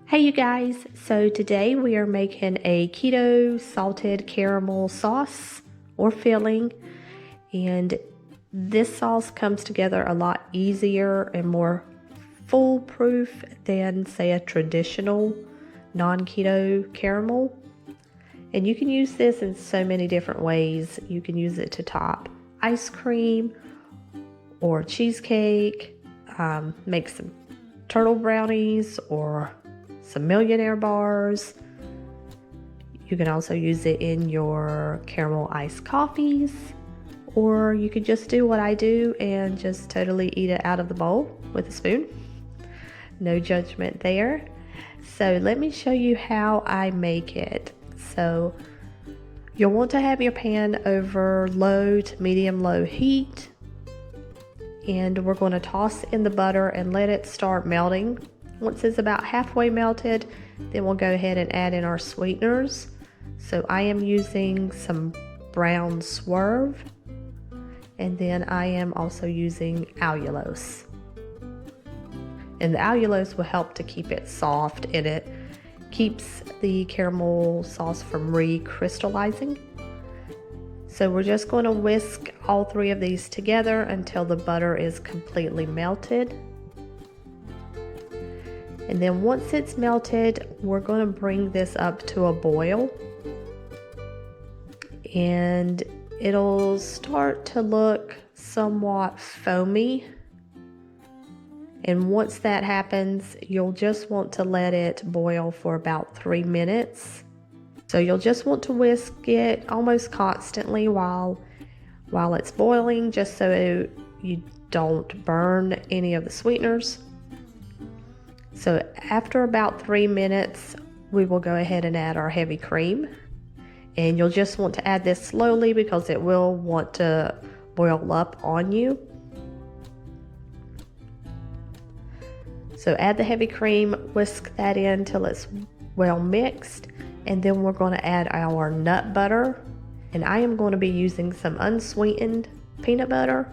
Hey you guys, so today we are making a keto salted caramel sauce or filling, and this sauce comes together a lot easier and more foolproof than say a traditional non-keto caramel. And you can use this in so many different ways. You can use it to top ice cream or cheesecake, make some turtle brownies or some millionaire bars. You can also use it in your caramel iced coffees, or you could just do what I do and just totally eat it out of the bowl with a spoon. No judgment there. So let me show you how I make it. So you'll want to have your pan over low to medium low heat, and we're going to toss in the butter and let it start melting. Once it's about halfway melted, then we'll go ahead and add in our sweeteners. So I am using some brown swerve, and then I am also using allulose. And the allulose will help to keep it soft, and it keeps the caramel sauce from recrystallizing. So we're just going to whisk all three of these together until the butter is completely melted. And then once it's melted, we're going to bring this up to a boil. And it'll start to look somewhat foamy. And once that happens, you'll just want to let it boil for about 3 minutes. So you'll just want to whisk it almost constantly while it's boiling, just so you don't burn any of the sweeteners. So after about 3 minutes, we will go ahead and add our heavy cream. And you'll just want to add this slowly because it will want to boil up on you. So add the heavy cream, whisk that in till it's well mixed. And then we're going to add our nut butter. And I am going to be using some unsweetened peanut butter,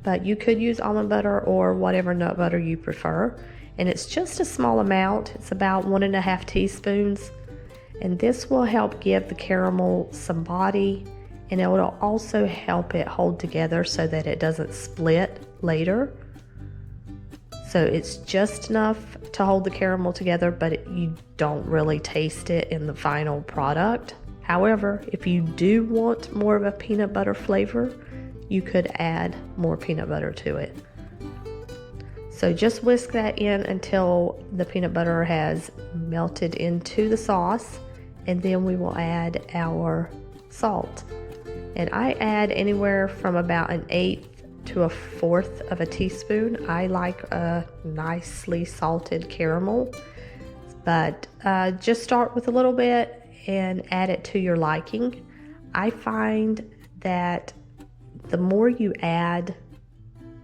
but you could use almond butter or whatever nut butter you prefer. And it's just a small amount. It's about 1.5 teaspoons. And this will help give the caramel some body, and it will also help it hold together so that it doesn't split later. So it's just enough to hold the caramel together, but you don't really taste it in the final product. However, if you do want more of a peanut butter flavor, you could add more peanut butter to it. So just whisk that in until the peanut butter has melted into the sauce, and then we will add our salt. And I add anywhere from about 1/8 to 1/4 of a teaspoon. I like a nicely salted caramel, but just start with a little bit and add it to your liking. I find that the more you add,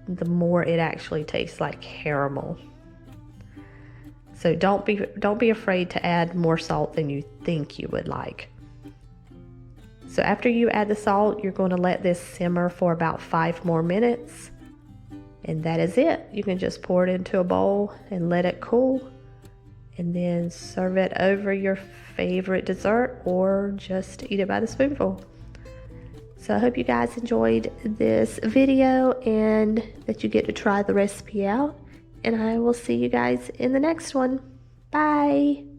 the more it actually tastes like caramel. So don't be afraid to add more salt than you think you would like. So after you add the salt, you're going to let this simmer for about 5 more minutes. And that is it. You can just pour it into a bowl and let it cool, and then serve it over your favorite dessert or just eat it by the spoonful. So I hope you guys enjoyed this video and that you get to try the recipe out. And I will see you guys in the next one. Bye!